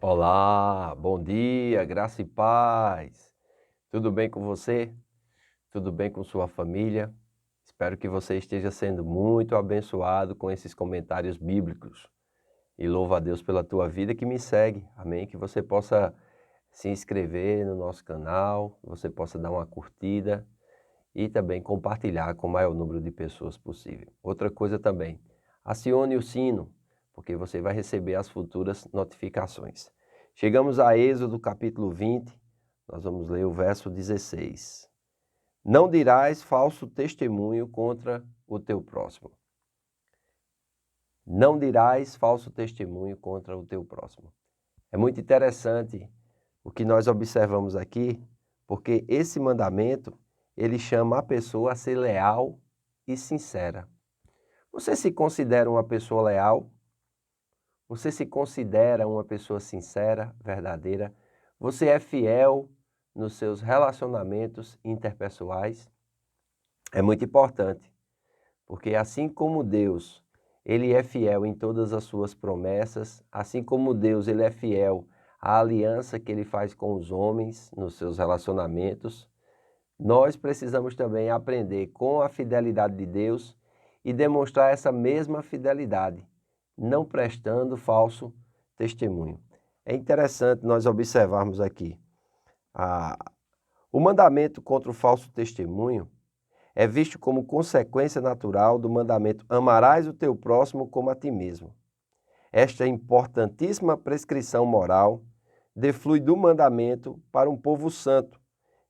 Olá, bom dia, graça e paz. Tudo bem com você? Tudo bem com sua família? Espero que você esteja sendo muito abençoado com esses comentários bíblicos. E louvo a Deus pela tua vida que me segue. Amém? Que você possa se inscrever no nosso canal, que você possa dar uma curtida e também compartilhar com o maior número de pessoas possível. Outra coisa também, acione o sino, porque você vai receber as futuras notificações. Chegamos a Êxodo capítulo 20, nós vamos ler o verso 16. Não dirás falso testemunho contra o teu próximo. Não dirás falso testemunho contra o teu próximo. É muito interessante o que nós observamos aqui, porque esse mandamento, ele chama a pessoa a ser leal e sincera. Você se considera uma pessoa leal? Você se considera uma pessoa sincera, verdadeira? Você é fiel nos seus relacionamentos interpessoais? É muito importante, porque assim como Deus, ele é fiel em todas as suas promessas, assim como Deus, ele é fiel à aliança que ele faz com os homens nos seus relacionamentos, nós precisamos também aprender com a fidelidade de Deus e demonstrar essa mesma fidelidade, não prestando falso testemunho. É interessante nós observarmos aqui, o mandamento contra o falso testemunho é visto como consequência natural do mandamento amarás o teu próximo como a ti mesmo. Esta importantíssima prescrição moral deflui do mandamento para um povo santo,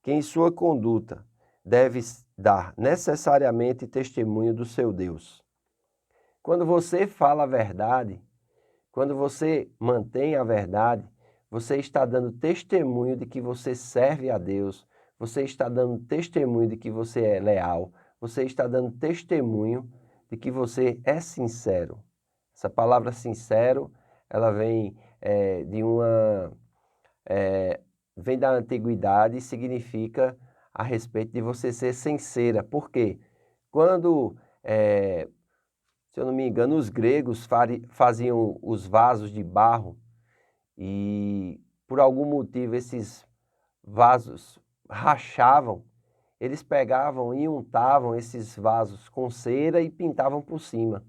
que em sua conduta deve dar necessariamente testemunho do seu Deus. Quando você fala a verdade, quando você mantém a verdade, você está dando testemunho de que você serve a Deus, você está dando testemunho de que você é leal, você está dando testemunho de que você é sincero. Essa palavra sincero, ela vem vem da antiguidade e significa a respeito de você ser sincera. Por quê? Quando, se eu não me engano, os gregos faziam os vasos de barro e por algum motivo esses vasos rachavam, eles pegavam e untavam esses vasos com cera e pintavam por cima.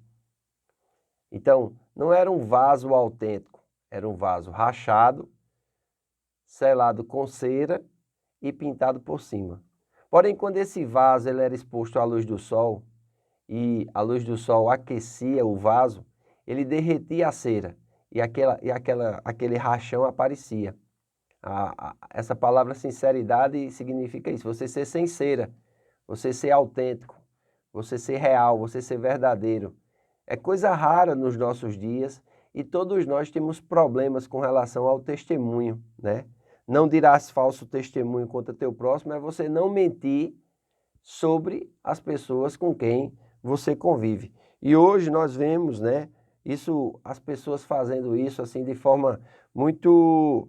Então, não era um vaso autêntico, era um vaso rachado, selado com cera e pintado por cima. Porém, quando esse vaso ele era exposto à luz do sol e a luz do sol aquecia o vaso, ele derretia a cera e aquele rachão aparecia. Essa palavra sinceridade significa isso, você ser sincera, você ser autêntico, você ser real, você ser verdadeiro. É coisa rara nos nossos dias e todos nós temos problemas com relação ao testemunho, né? Não dirás falso testemunho contra teu próximo é você não mentir sobre as pessoas com quem você convive. E hoje nós vemos, né, as pessoas fazendo isso assim de forma muito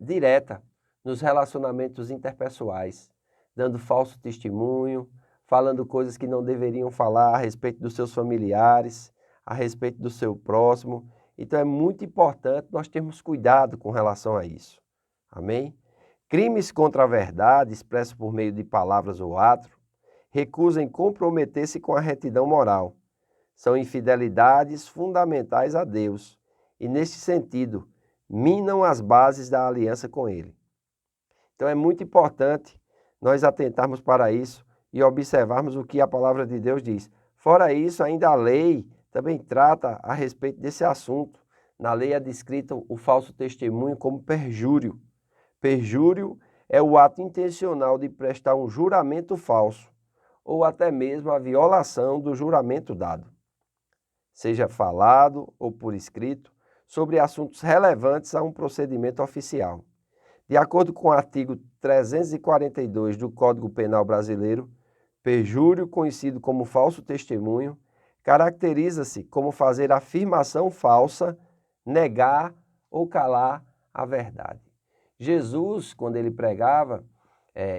direta nos relacionamentos interpessoais, dando falso testemunho, falando coisas que não deveriam falar a respeito dos seus familiares, a respeito do seu próximo. Então é muito importante nós termos cuidado com relação a isso. Amém? Crimes contra a verdade, expressos por meio de palavras ou atos, recusam comprometer-se com a retidão moral. São infidelidades fundamentais a Deus e, neste sentido, minam as bases da aliança com Ele. Então é muito importante nós atentarmos para isso e observarmos o que a palavra de Deus diz. Fora isso, ainda a lei também trata a respeito desse assunto. Na lei é descrito o falso testemunho como perjúrio. Perjúrio é o ato intencional de prestar um juramento falso ou até mesmo a violação do juramento dado, seja falado ou por escrito, sobre assuntos relevantes a um procedimento oficial. De acordo com o artigo 342 do Código Penal Brasileiro, perjúrio, conhecido como falso testemunho, caracteriza-se como fazer afirmação falsa, negar ou calar a verdade. Jesus, quando ele pregava,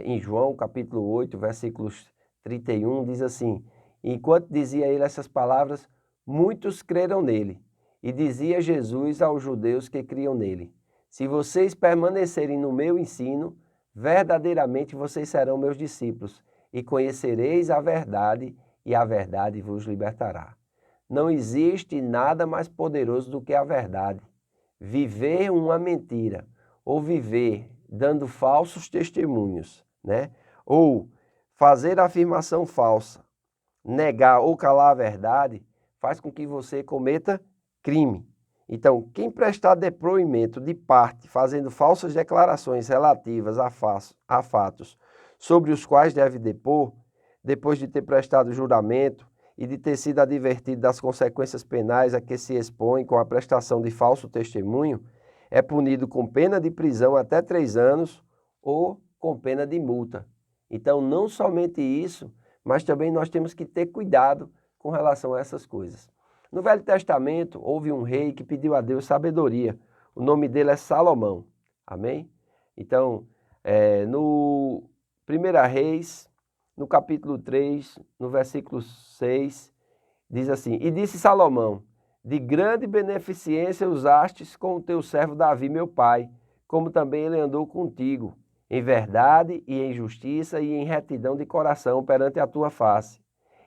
em João capítulo 8, versículos 31, diz assim: enquanto dizia ele essas palavras, muitos creram nele E dizia Jesus aos judeus que criam nele: se vocês permanecerem no meu ensino, verdadeiramente vocês serão meus discípulos, e conhecereis a verdade, e a verdade vos libertará. Não existe nada mais poderoso do que a verdade. Viver uma mentira, ou viver dando falsos testemunhos, né? Ou fazer afirmação falsa, negar ou calar a verdade, faz com que você cometa crime. Então, quem prestar depoimento de parte fazendo falsas declarações relativas a fatos sobre os quais deve depor, depois de ter prestado juramento e de ter sido advertido das consequências penais a que se expõe com a prestação de falso testemunho, é punido com pena de prisão até 3 anos ou com pena de multa. Então, não somente isso, mas também nós temos que ter cuidado com relação a essas coisas. No Velho Testamento, houve um rei que pediu a Deus sabedoria. O nome dele é Salomão. Amém? Então, no 1 Reis, no capítulo 3, no versículo 6, diz assim: e disse Salomão: de grande beneficência usastes com o teu servo Davi, meu pai, como também ele andou contigo, em verdade e em justiça e em retidão de coração perante a tua face.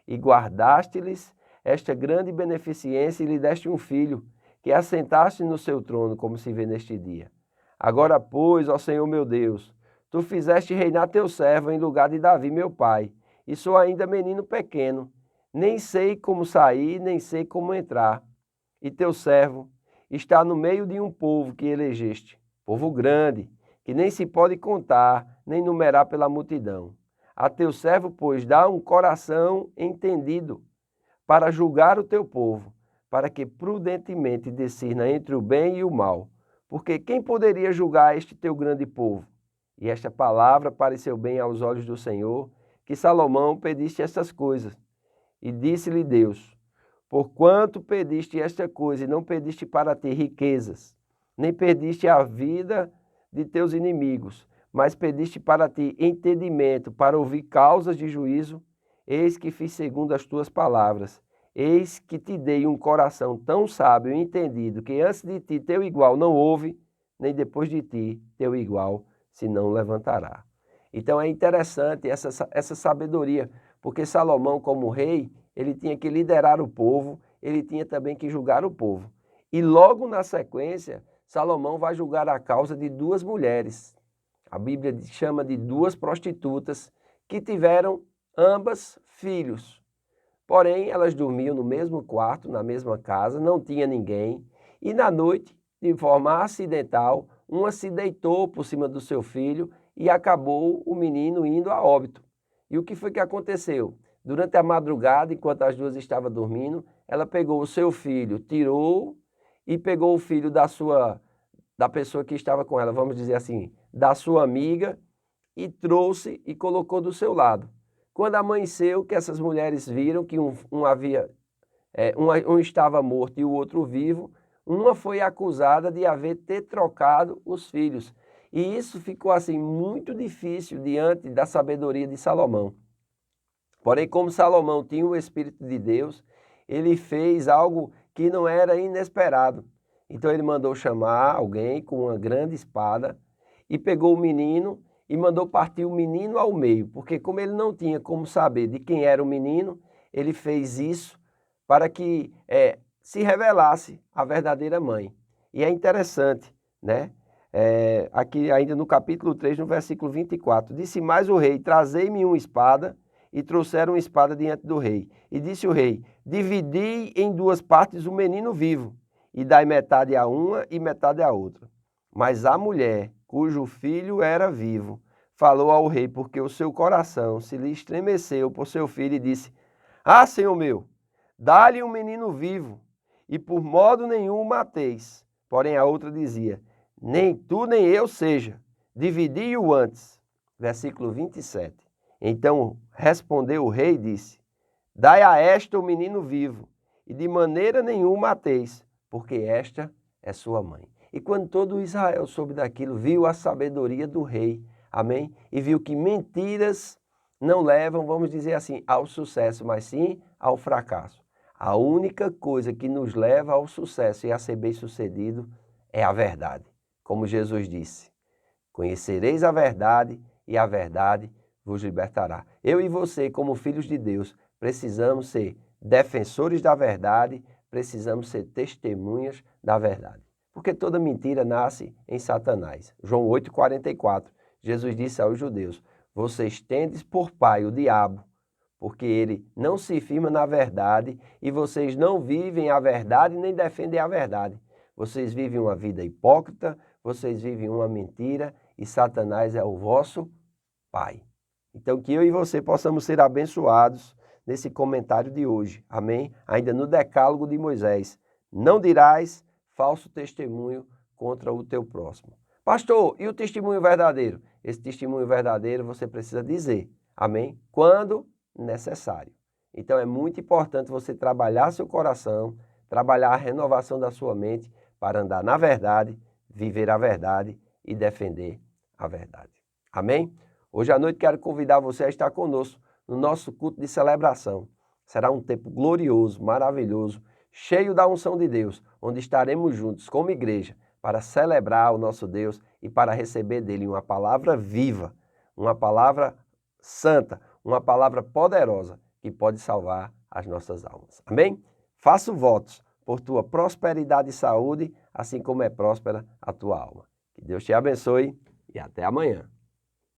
E guardaste-lhes esta grande beneficência e lhe deste um filho, que assentaste no seu trono, como se vê neste dia. Agora, pois, ó Senhor meu Deus, tu fizeste reinar teu servo em lugar de Davi, meu pai, e sou ainda menino pequeno, nem sei como sair, nem sei como entrar. E teu servo está no meio de um povo que elegeste, povo grande, que nem se pode contar, nem numerar pela multidão. A teu servo, pois, dá um coração entendido para julgar o teu povo, para que prudentemente discirna entre o bem e o mal. Porque quem poderia julgar este teu grande povo? E esta palavra pareceu bem aos olhos do Senhor, que Salomão pediste estas coisas. E disse-lhe Deus: porquanto pediste esta coisa e não pediste para ti riquezas, nem pediste a vida de teus inimigos, mas pediste para ti entendimento, para ouvir causas de juízo, eis que fiz segundo as tuas palavras. Eis que te dei um coração tão sábio e entendido, que antes de ti teu igual não houve, nem depois de ti teu igual se não levantará. Então é interessante essa sabedoria, porque Salomão, como rei, ele tinha que liderar o povo, ele tinha também que julgar o povo. E logo na sequência, Salomão vai julgar a causa de 2 mulheres. A Bíblia chama de 2 prostitutas que tiveram ambas filhos. Porém, elas dormiam no mesmo quarto, na mesma casa, não tinha ninguém. E na noite, de forma acidental, uma se deitou por cima do seu filho e acabou o menino indo a óbito. E o que foi que aconteceu? Durante a madrugada, enquanto as 2 estavam dormindo, ela pegou o seu filho, tirou e pegou o filho da pessoa que estava com ela, vamos dizer assim, da sua amiga, e trouxe e colocou do seu lado. Quando amanheceu, que essas mulheres viram que um estava morto e o outro vivo, uma foi acusada de ter trocado os filhos. E isso ficou assim muito difícil diante da sabedoria de Salomão. Porém, como Salomão tinha o Espírito de Deus, ele fez algo que não era inesperado. Então ele mandou chamar alguém com uma grande espada e pegou o menino e mandou partir o menino ao meio, porque como ele não tinha como saber de quem era o menino, ele fez isso para que se revelasse a verdadeira mãe. E é interessante, né? Aqui ainda no capítulo 3, no versículo 24, disse mais o rei: trazei-me uma espada, e trouxeram uma espada diante do rei. E disse o rei: dividi em 2 partes o menino vivo, e dai metade a uma e metade a outra. Mas a mulher, cujo filho era vivo, falou ao rei, porque o seu coração se lhe estremeceu por seu filho, e disse: ah, senhor meu, dá-lhe um menino vivo, e por modo nenhum o mateis. Porém a outra dizia: nem tu nem eu seja, dividi-o antes. Versículo 27. Então respondeu o rei e disse: dai a esta o menino vivo, e de maneira nenhuma mateis, porque esta é sua mãe. E quando todo Israel soube daquilo, viu a sabedoria do rei, amém? E viu que mentiras não levam, vamos dizer assim, ao sucesso, mas sim ao fracasso. A única coisa que nos leva ao sucesso e a ser bem-sucedido é a verdade. Como Jesus disse, conhecereis a verdade e a verdade vos libertará. Eu e você, como filhos de Deus, precisamos ser defensores da verdade, precisamos ser testemunhas da verdade. Porque toda mentira nasce em Satanás. João 8,44, Jesus disse aos judeus, vocês tendes por pai o diabo, porque ele não se firma na verdade e vocês não vivem a verdade nem defendem a verdade. Vocês vivem uma vida hipócrita, vocês vivem uma mentira e Satanás é o vosso pai. Então que eu e você possamos ser abençoados nesse comentário de hoje. Amém? Ainda no decálogo de Moisés. Não dirás falso testemunho contra o teu próximo. Pastor, e o testemunho verdadeiro? Esse testemunho verdadeiro você precisa dizer. Amém? Quando necessário. Então é muito importante você trabalhar seu coração, trabalhar a renovação da sua mente para andar na verdade, viver a verdade e defender a verdade. Amém? Hoje à noite quero convidar você a estar conosco no nosso culto de celebração. Será um tempo glorioso, maravilhoso, cheio da unção de Deus, onde estaremos juntos como igreja para celebrar o nosso Deus e para receber dele uma palavra viva, uma palavra santa, uma palavra poderosa que pode salvar as nossas almas. Amém? Faço votos por tua prosperidade e saúde, assim como é próspera a tua alma. Que Deus te abençoe e até amanhã.